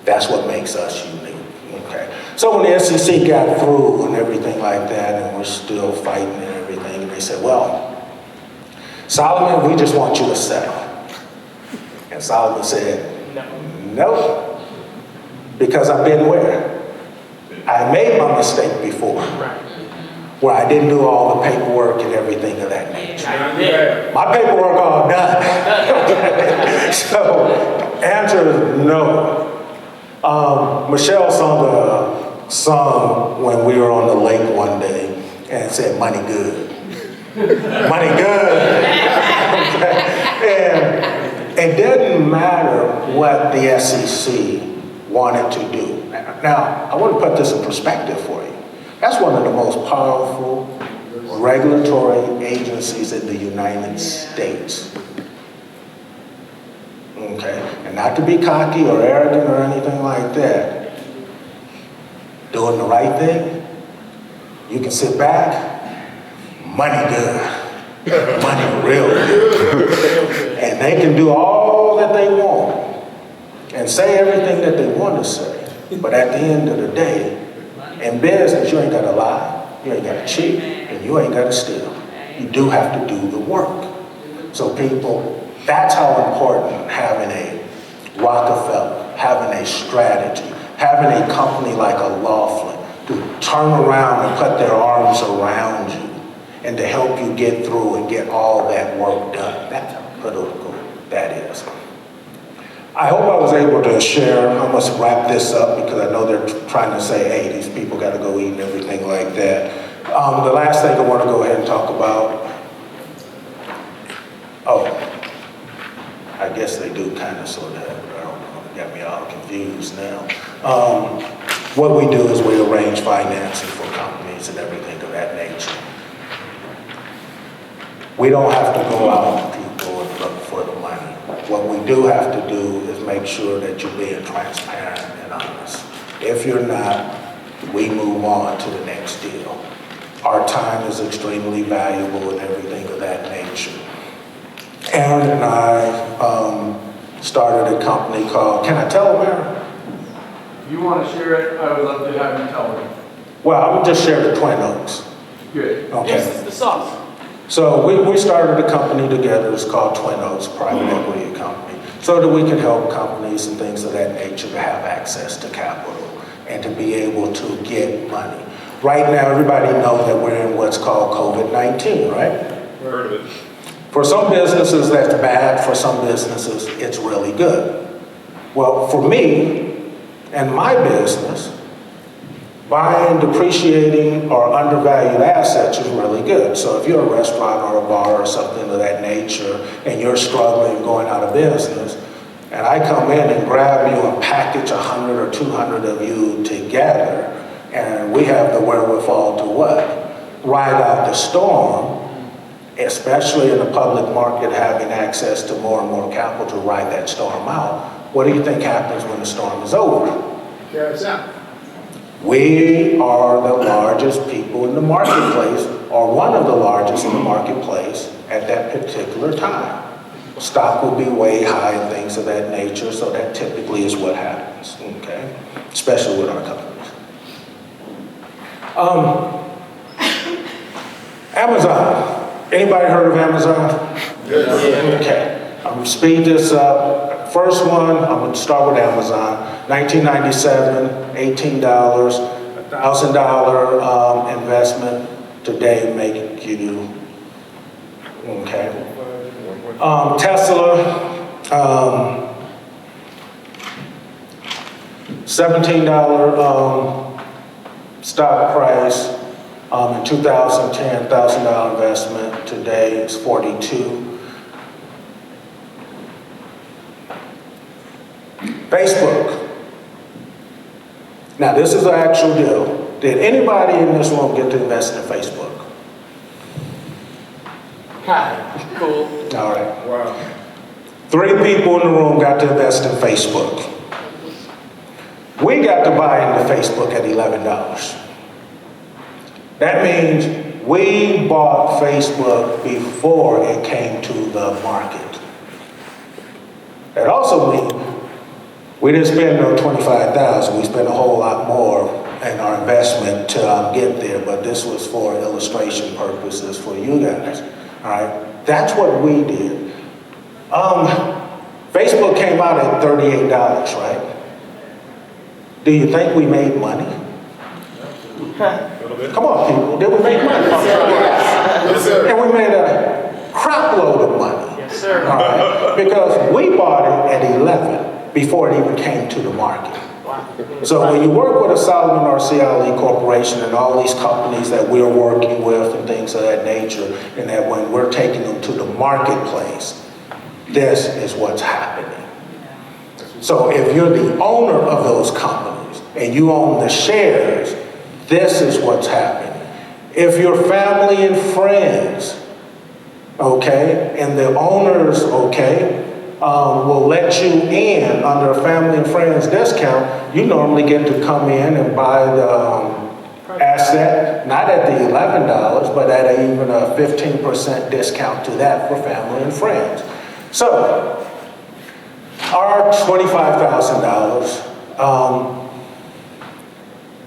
That's what makes us unique, okay? So when the SEC got through and everything like that, and we're still fighting and everything, and they said, well, Solomon, we just want you to settle. And Solomon said, no, because I've been where? I made my mistake before, where I didn't do all the paperwork and everything of that nature. My paperwork all done. So, answer is no. Michelle sung a song when we were on the lake one day, and it said, money good. Money good. And it didn't matter what the SEC wanted to do. Now, I want to put this in perspective for you. That's one of the most powerful regulatory agencies in the United States. Okay? And not to be cocky or arrogant or anything like that. Doing the right thing, you can sit back, money good. Money real good. And they can do all that they want and say everything that they want to say. But at the end of the day, in business, you ain't got to lie, you ain't got to cheat, and you ain't got to steal. You do have to do the work. So people, that's how important having a Rockefeller, having a strategy, having a company like a Laughlin to turn around and put their arms around you and to help you get through and get all that work done. That's how critical that is. I hope I was able to share. I must wrap this up because I know they're trying to say, hey, these people got to go eat and everything like that. The last thing I want to go ahead and talk about, I guess they do kind of sort of, but I don't know, it got me all confused now. What we do is we arrange financing for companies and everything of that nature. We don't have to go out to people and look for the money. What we do have to do is make sure that you're being transparent and honest. If you're not, we move on to the next deal. Our time is extremely valuable and everything of that nature. Aaron and I started a company called, can I tell them, Aaron? If you want to share it, I would love to have you tell them. Well, I would just share the Twin Oaks. Good. Okay. This is the sauce. So we started a company together. It's called Twin Oaks Private Equity Company, so that we can help companies and things of that nature to have access to capital and to be able to get money. Right now, everybody knows that we're in what's called COVID-19, right? Heard of it. For some businesses, that's bad. For some businesses, it's really good. Well, for me and my business, buying depreciating or undervalued assets is really good. So if you're a restaurant or a bar or something of that nature and you're struggling going out of business, and I come in and grab you and package 100 or 200 of you together, and we have the wherewithal to what? Ride out the storm, especially in the public market having access to more and more capital to ride that storm out. What do you think happens when the storm is over? Carry out. We are the largest people in the marketplace, or one of the largest in the marketplace at that particular time. Stock will be way high and things of that nature, so that typically is what happens, okay? Especially with our companies. Amazon. Anybody heard of Amazon? Yes. Okay. I'm going to speed this up. First one, I'm going to start with Amazon. 1997, $18, $1,000 investment today make you, okay. Tesla, $17 stock price in 2010, $1,000 investment today is 42. Facebook. Now, this is an actual deal. Did anybody in this room get to invest in Facebook? Hi. Cool. All right. Wow. 3 people in the room got to invest in Facebook. We got to buy into Facebook at $11. That means we bought Facebook before it came to the market. That also means we didn't spend no $25,000. We spent a whole lot more in our investment to get there, but this was for illustration purposes for you guys. All right, that's what we did. Facebook came out at $38, right? Do you think we made money? Come on, people. Did we make money? Yes, sir. And we made a crap load of money. Yes, sir. All right, because we bought it at 11 before it even came to the market. Wow. So when you work with a Solomon or CLE Corporation and all these companies that we're working with and things of that nature, and that when we're taking them to the marketplace, this is what's happening. So if you're the owner of those companies and you own the shares, this is what's happening. If your family and friends, okay, and the owners, okay, will let you in under a family and friends discount, you normally get to come in and buy the asset, not at the $11, but at even a 15% discount to that for family and friends. So, our $25,000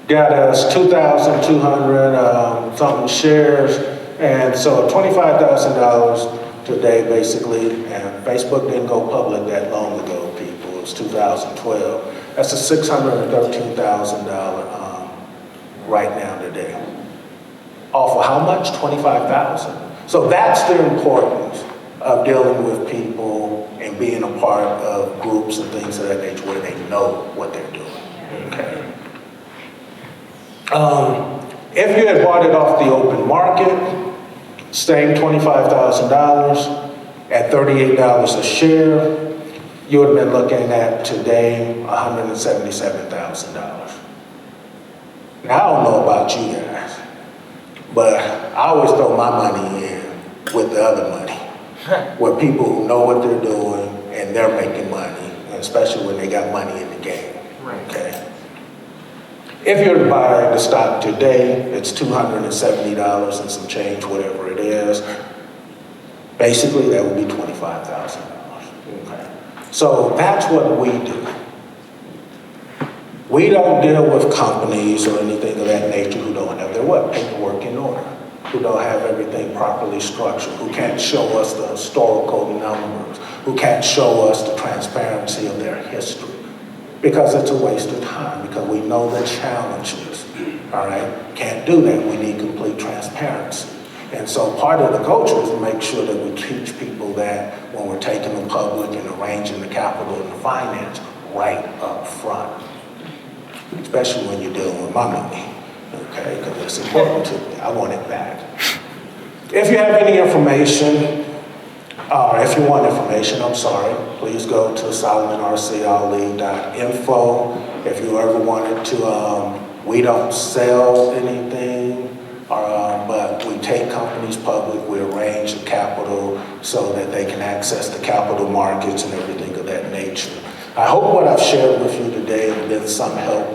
got us 2,200 something shares, and so $25,000 today basically, and Facebook didn't go public that long ago, people. It was 2012. That's a $613,000 right now today. Off of how much? 25,000. So that's the importance. of dealing with people and being a part of groups and things of that nature where they know what they're doing. Okay. If you had bought it off the open market, same $25,000 at $38 a share, you would have been looking at today $177,000. Now, I don't know about you guys, but I always throw my money in with the other money, where people who know what they're doing and they're making money, especially when they got money in the game. Okay. If you were to buy the stock today, it's $270 and some change, whatever it is. Basically, that would be $25,000. Okay. So that's what we do. We don't deal with companies or anything of that nature who don't have their paperwork in order, who don't have everything properly structured, who can't show us the historical numbers, who can't show us the transparency of their history. Because it's a waste of time, because we know the challenges, all right? Can't do that. We need complete transparency. And so part of the culture is to make sure that we teach people that when we're taking them public and arranging the capital and the finance right up front, especially when you're dealing with my money, okay? Because it's important to me. I want it back. If you have any information, if you want information, please go to solomonrcali.info. If you ever wanted to, we don't sell anything, but we take companies public, we arrange the capital so that they can access the capital markets and everything of that nature. I hope what I've shared with you today has been some help.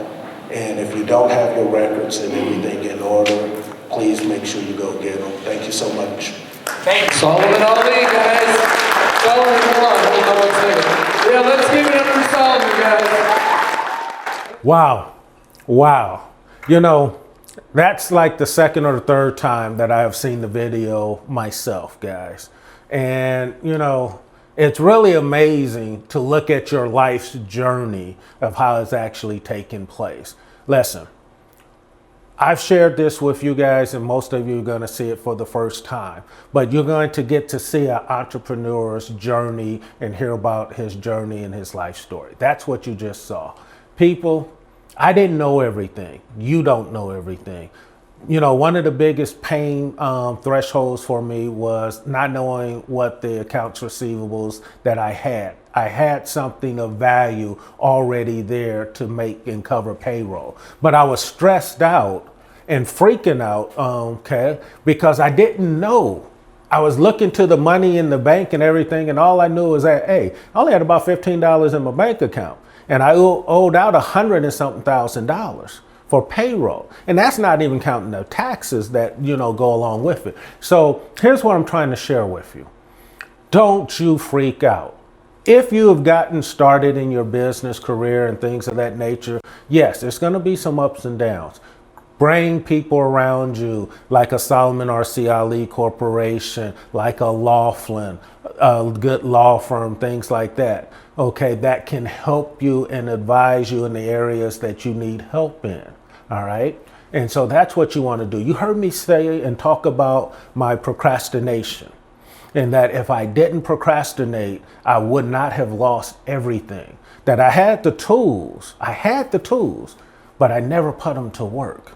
And if you don't have your records and everything in order, please make sure you go get them. Thank you so much. Thanks. Solomon Ali, guys. Solomon, come on. I don't know what's there. Yeah, let's give it up for Solomon, guys. Wow. You know, that's like the second or the third time that I have seen the video myself, guys. And, you know, it's really amazing to look at your life's journey of how it's actually taking place. Listen, I've shared this with you guys, and most of you are going to see it for the first time, but you're going to get to see an entrepreneur's journey and hear about his journey and his life story. That's what you just saw. People, I didn't know everything. You don't know everything. You know, one of the biggest pain thresholds for me was not knowing what the accounts receivables that I had. I had something of value already there to make and cover payroll. But I was stressed out and freaking out, because I didn't know. I was looking to the money in the bank and everything, and all I knew was that, hey, I only had about $15 in my bank account, and I owed out $100 and something thousand for payroll. And that's not even counting the taxes that, you know, go along with it. So here's what I'm trying to share with you. Don't you freak out. If you have gotten started in your business career and things of that nature, yes, there's going to be some ups and downs. Bring people around you like a Solomon R.C. Ali Corporation, like a Laughlin, a good law firm, things like that. Okay, that can help you and advise you in the areas that you need help in. All right. And so that's what you want to do. You heard me say and talk about my procrastination, and that if I didn't procrastinate, I would not have lost everything. That I had the tools, but I never put them to work.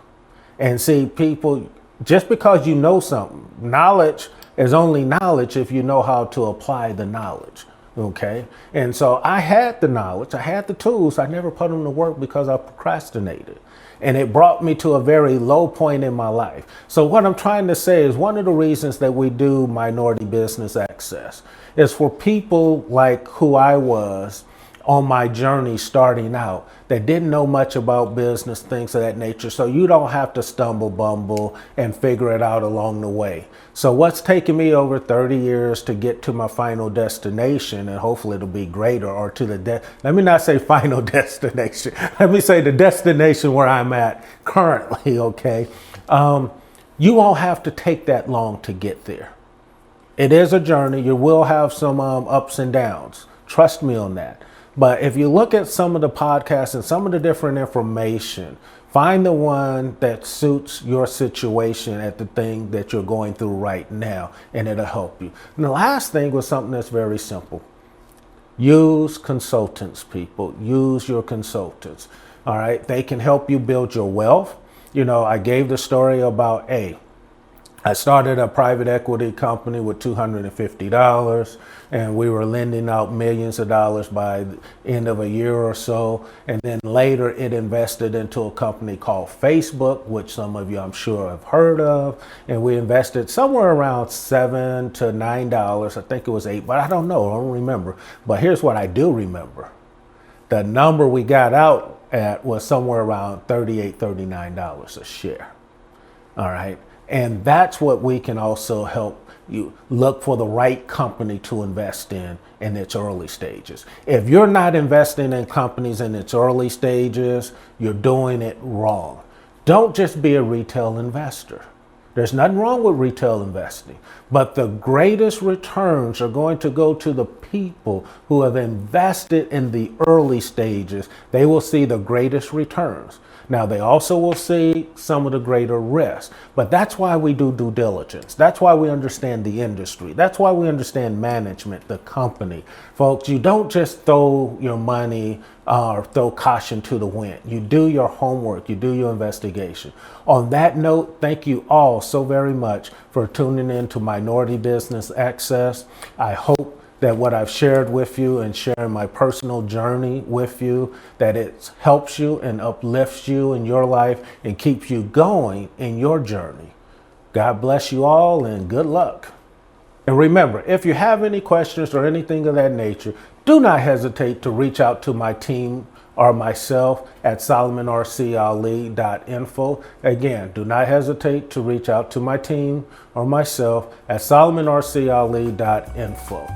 And see, people, just because you know something, knowledge is only knowledge if you know how to apply the knowledge. Okay. And so I had the knowledge, I had the tools, I never put them to work because I procrastinated. And it brought me to a very low point in my life. So what I'm trying to say is one of the reasons that we do Minority Business Access is for people like who I was on my journey starting out that didn't know much about business, things of that nature. So you don't have to stumble, bumble, and figure it out along the way. So what's taken me over 30 years to get to my final destination, and hopefully it'll be greater, or to the, let me not say final destination. Let me say the destination where I'm at currently, okay? You won't have to take that long to get there. It is a journey. You will have some ups and downs. Trust me on that. But if you look at some of the podcasts and some of the different information Find the one that suits your situation at the thing that you're going through right now, and it'll help you. And the last thing was something that's very simple. Use consultants, people. Use your consultants. All right. They can help you build your wealth. You know, I gave the story about I started a private equity company with $250, and we were lending out millions of dollars by the end of a year or so. And then later it invested into a company called Facebook, which some of you I'm sure have heard of. And we invested somewhere around $7 to $9. I think it was $8, but I don't know. I don't remember. But here's what I do remember. The number we got out at was somewhere around $38, $39 a share. All right. And that's what we can also help you look for the right company to invest in its early stages. If you're not investing in companies in its early stages, you're doing it wrong. Don't just be a retail investor. There's nothing wrong with retail investing, but the greatest returns are going to go to the people who have invested in the early stages. They will see the greatest returns. Now, they also will see some of the greater risks, but that's why we do due diligence. That's why we understand the industry. That's why we understand management, the company. Folks, you don't just throw your money or throw caution to the wind. You do your homework. You do your investigation. On that note, thank you all so very much for tuning in to Minority Business Access. I hope that what I've shared with you and sharing my personal journey with you, that it helps you and uplifts you in your life and keeps you going in your journey. God bless you all and good luck. And remember, if you have any questions or anything of that nature, do not hesitate to reach out to my team or myself at solomonrcali.info. Again, do not hesitate to reach out to my team or myself at solomonrcali.info.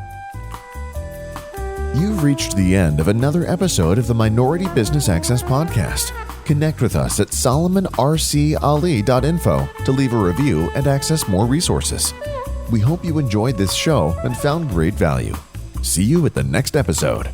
You've reached the end of another episode of the Minority Business Access Podcast. Connect with us at solomonrcali.info to leave a review and access more resources. We hope you enjoyed this show and found great value. See you at the next episode.